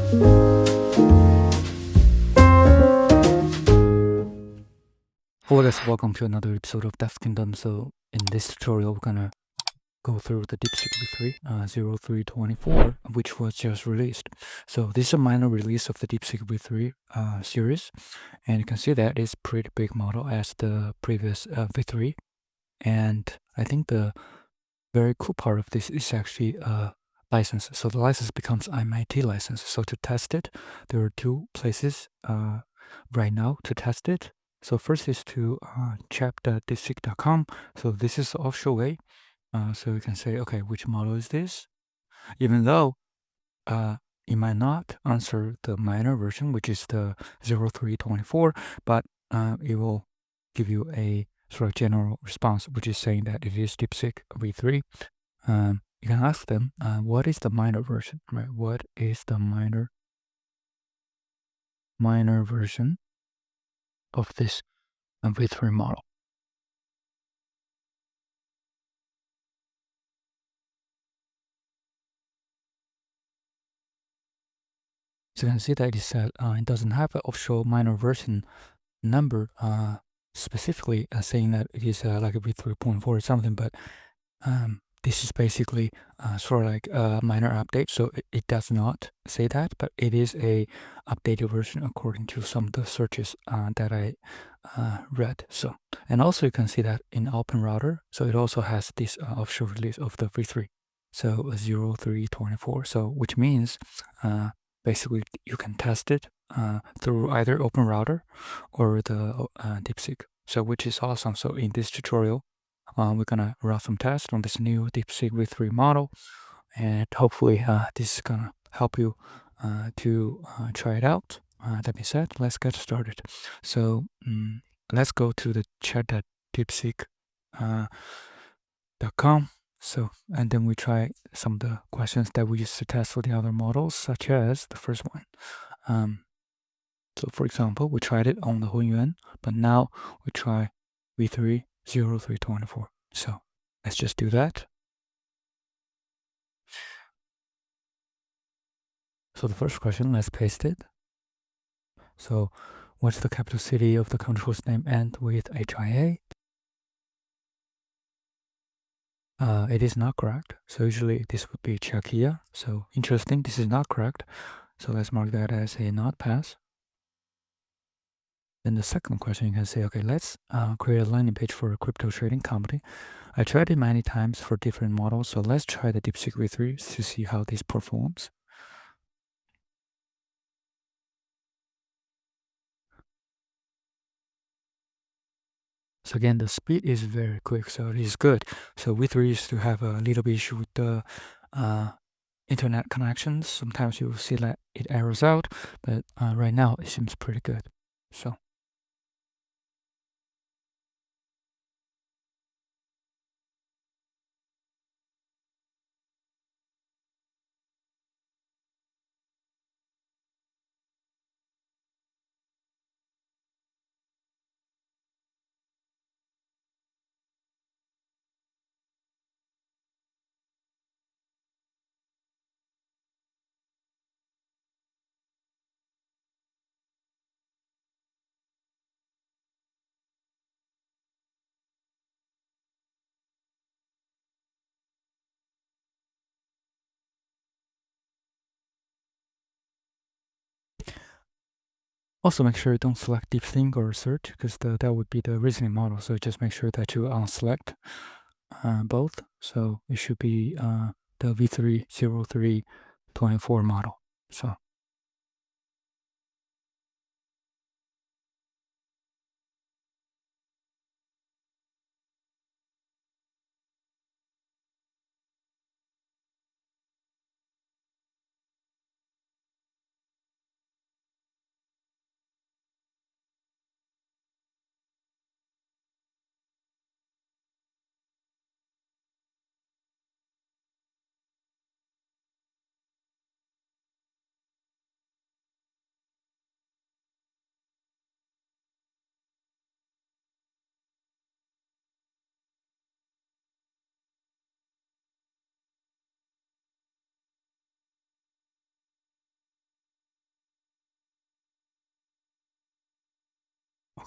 Hello guys, welcome to another episode of Dev Kingdom. So in this tutorial, we're gonna go through the DeepSeek V3-0324, which was just released. So this is a minor release of the DeepSeek V3 series, and you can see that it's pretty big model as the previous V3. And I think the very cool part of this is actually license. So the license becomes MIT license. So to test it, there are two places right now to test it. So first is to check the DeepSeek.com. So this is the official way. So you can say, okay, which model is this? Even though it might not answer the minor version, which is the 0324, but it will give you a sort of general response, which is saying that it is DeepSeek V3. You can ask them, what is the minor version, right? What is the minor version of this V3 model? So you can see that it said it doesn't have an official minor version number specifically saying that it is like a V3.4 or something, but this is basically sort of like a minor update, so it does not say that, but it is a updated version according to some of the searches that I read. So, and also you can see that in OpenRouter, so it also has this official release of the V3, so 0324. So which means basically you can test it through either OpenRouter or the DeepSeek. So which is awesome. So in this tutorial, we're gonna run some tests on this new DeepSeek V3 model, and hopefully this is gonna help you to try it out. That being said, let's get started. So let's go to the chat.deepseek.com. So, and then we try some of the questions that we used to test for the other models, such as the first one. So for example, we tried it on the Hunyuan, but now we try V3-0324. So let's just do that. So the first question, let's paste it. So what's the capital city of the country whose name ends with HIA? It is not correct. So usually this would be Czechia. So interesting, this is not correct. So let's mark that as a not pass. Then the second question, you can say, okay, let's create a landing page for a crypto trading company. I tried it many times for different models, so let's try the DeepSeek V3 to see how this performs. So again, the speed is very quick, so it is good. So V3 used to have a little bit issue with the internet connections. Sometimes you will see that it errors out, but right now it seems pretty good. So also make sure you don't select DeepSeek or search, because that would be the reasoning model. So just make sure that you unselect both. So it should be the V3-0324 model. So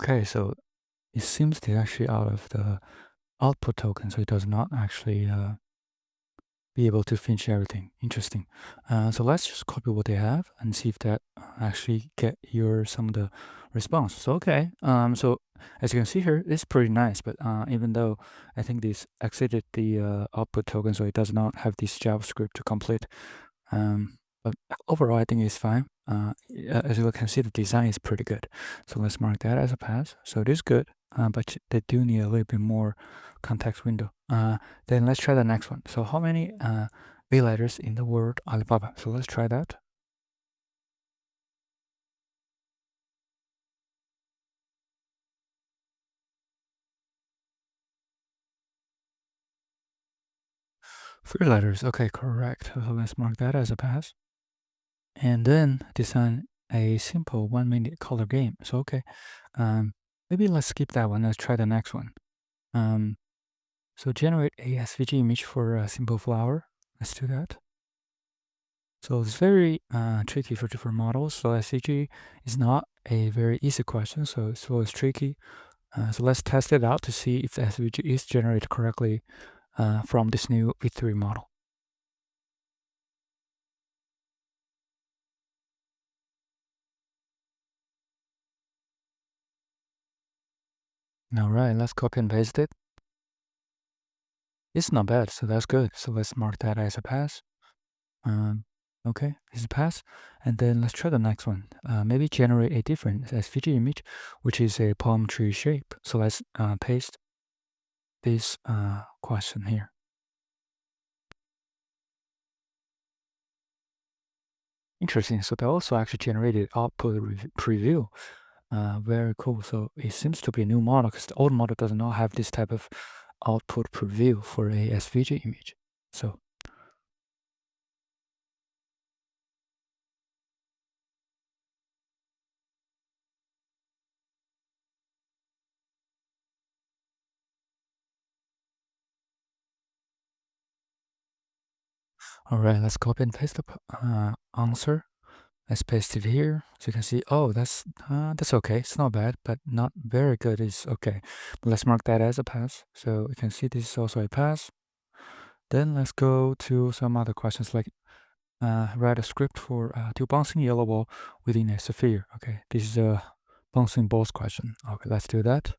Okay, so it seems they're actually out of the output token, so it does not actually be able to finish everything. Interesting. So let's just copy what they have and see if that actually get your some of the response. So okay, so as you can see here, it's pretty nice. But even though I think this exited the output token, so it does not have this JavaScript to complete. But overall, I think it's fine. As you can see, the design is pretty good. So let's mark that as a pass. So it is good, but they do need a little bit more context window. Then let's try the next one. So how many A letters in the word Alibaba? So let's try that. Three letters. Okay, correct. So let's mark that as a pass. And then design a simple 1-minute color game. So okay, maybe let's skip that one. Let's try the next one. So generate a SVG image for a simple flower. Let's do that. So it's very tricky for different models. So SVG is not a very easy question, so it's always tricky. So let's test it out to see if the SVG is generated correctly from this new V3 model. All right, let's copy and paste it. It's not bad, so that's good. So let's mark that as a pass. Okay, it's a pass. And then let's try the next one. Maybe generate a different SVG image, which is a palm tree shape. So let's paste this question here. Interesting. So they also actually generated output preview. Very cool. So it seems to be a new model because the old model does not have this type of output preview for a SVG image. So all right, let's copy and paste the answer. Let's paste it here. So you can see, oh, that's okay. It's not bad, but not very good. It's okay. But let's mark that as a pass. So you can see this is also a pass. Then let's go to some other questions like write a script for two bouncing yellow ball within a sphere. Okay, this is a bouncing balls question. Okay, let's do that.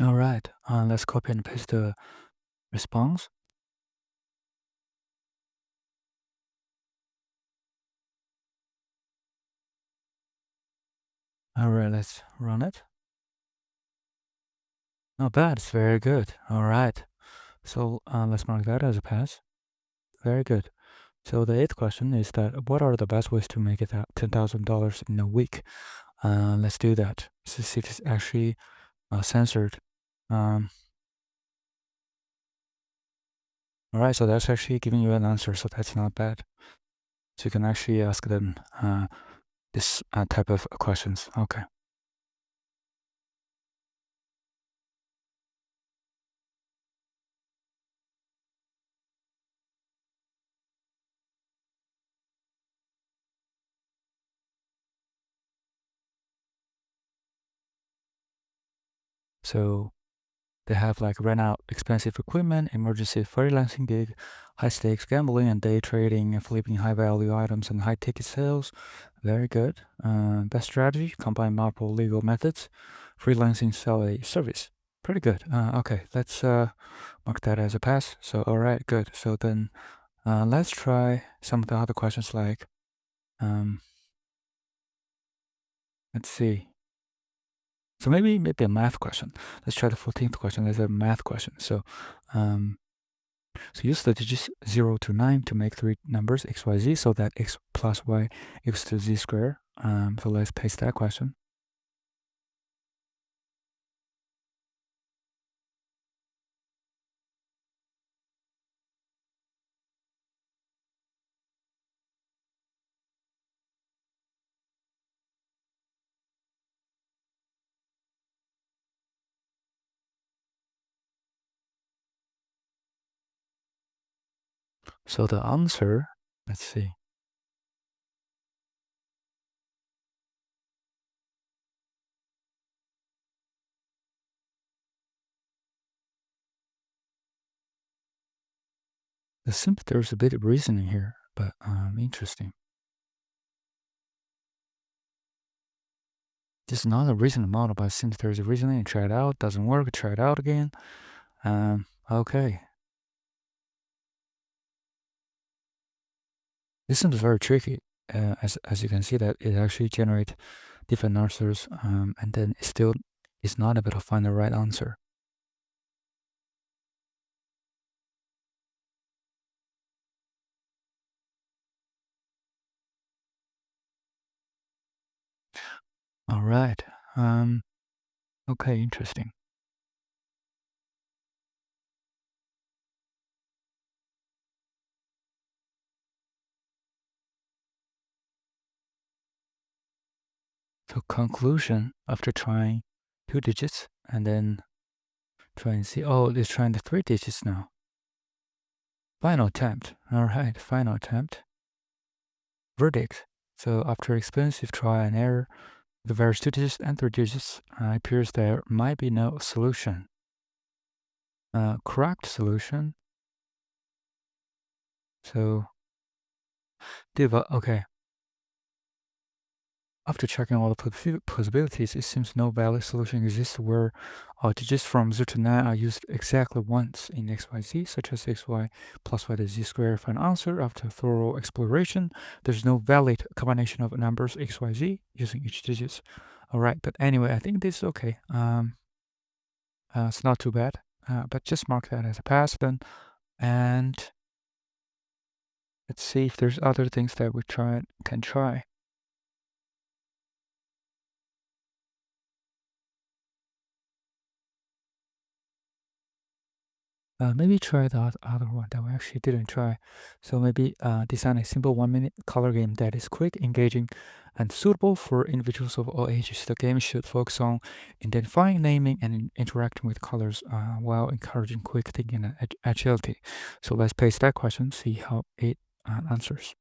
All right, let's copy and paste the response. All right, let's run it. Not bad, it's very good. All right, so let's mark that as a pass. Very good. So the eighth question is that what are the best ways to make it $10,000 in a week? Let's do that. So see if it's actually censored. All right, so that's actually giving you an answer, so that's not bad. So you can actually ask them this type of questions. Okay. So they have like rent out expensive equipment, emergency freelancing gig, high stakes gambling and day trading, and flipping high value items and high ticket sales. Very good. Best strategy, combine multiple legal methods. Freelancing sell a service. Pretty good. Okay, let's mark that as a pass. So, all right, good. So then let's try some of the other questions like, let's see. So maybe a math question. Let's try the 14th question. There's a math question. So So use the digits 0 to 9 to make three numbers x, y, z, so that x plus y equals to z squared. So let's paste that question. So the answer, let's see. It seems there's a bit of reasoning here, but interesting. This is not a reasoning model, but since there's a reasoning, try it out. Doesn't work, try it out again. Okay. This seems very tricky. As you can see that it actually generates different answers, and then it still is not able to find the right answer. All right. Okay, interesting. So conclusion after trying 2 digits and then try and see, oh, it's trying the 3 digits now. Final attempt. All right, final attempt. Verdict. So after expensive try and error, the various 2 digits and 3 digits, it appears there might be no solution. Correct solution. So, okay. After checking all the possibilities, it seems no valid solution exists where digits from 0 to 9 are used exactly once in XYZ, such as xy plus y to z squared. For an answer after thorough exploration, there's no valid combination of numbers xyz using each digit. All right, but anyway, I think this is okay. It's not too bad, but just mark that as a pass then. And let's see if there's other things that we can try. Maybe try the other one that we actually didn't try. So maybe design a simple 1-minute color game that is quick, engaging, and suitable for individuals of all ages. The game should focus on identifying, naming, and interacting with colors while encouraging quick thinking and agility. So let's paste that question, see how it answers.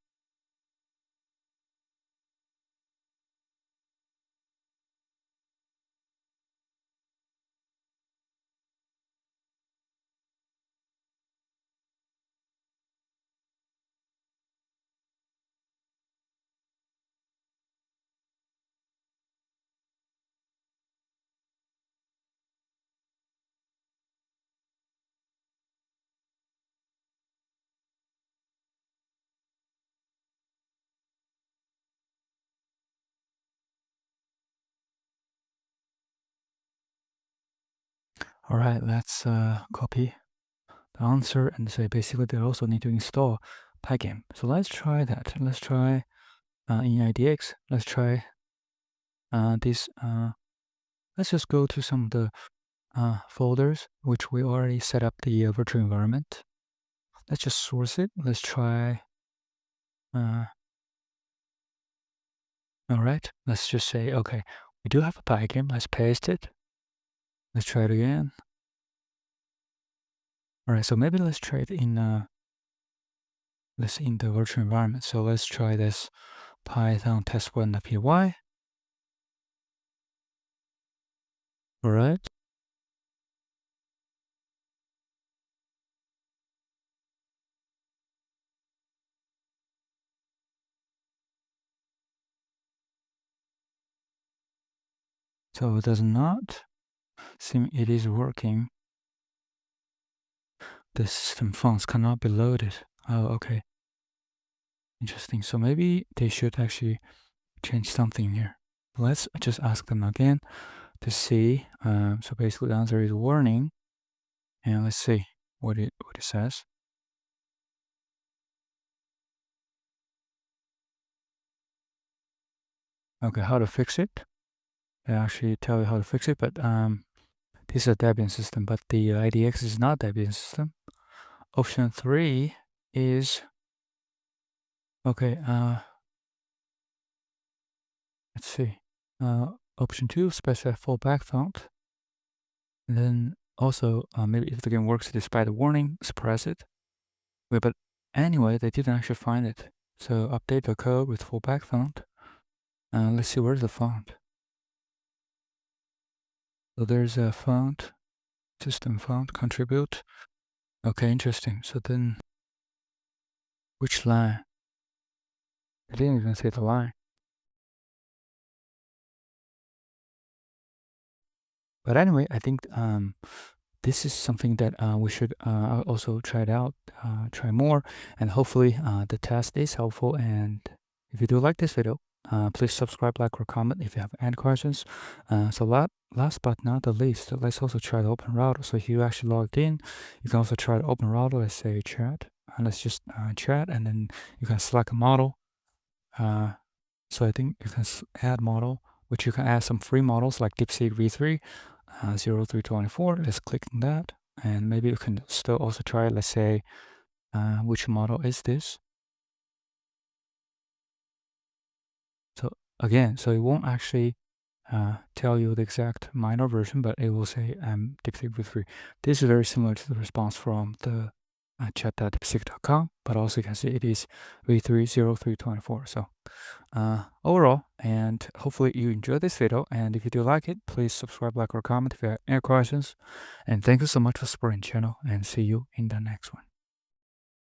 All right, let's copy the answer and say basically they also need to install Pygame. So let's try that. Let's try in IDX. Let's try this. Let's just go to some of the folders which we already set up the virtual environment. Let's just source it. Let's try. All right. Let's just say okay. We do have a Pygame. Let's paste it. Let's try it again. All right. So maybe let's try it in the virtual environment. So let's try this Python test1.py. All right. So it does not seem it is working. The system fonts cannot be loaded. Oh, okay. Interesting. So maybe they should actually change something here. Let's just ask them again to see. So basically the answer is warning. And let's see what it says. Okay, how to fix it? They actually tell you how to fix it, but this is a Debian system, but the IDX is not Debian system. Option 3 is okay. Let's see. Option 2, specify fallback font. And then also, maybe if the game works despite the warning, suppress it. Wait, but anyway, they didn't actually find it. So update the code with fallback font. Let's see, where's the font? So there's a font, system font, contribute. Okay, interesting. So then, which line? I didn't even say the line. But anyway, I think this is something that we should also try it out, try more, and hopefully the test is helpful. And if you do like this video, please subscribe, like, or comment if you have any questions. So last but not the least, let's also try the OpenRouter. So if you actually logged in, you can also try the OpenRouter. Let's say chat, and let's just chat, and then you can select a model. So I think you can add model, which you can add some free models like DeepSeek V3-0324. Let's click on that, and maybe you can still also try, let's say, which model is this? So again, so it won't actually tell you the exact minor version, but it will say DeepSeek V3. This is very similar to the response from the chat.deepseek.com, but also you can see it is V3-0324. So overall, and hopefully you enjoyed this video, and if you do like it, please subscribe, like, or comment if you have any questions. And thank you so much for supporting the channel, and see you in the next one.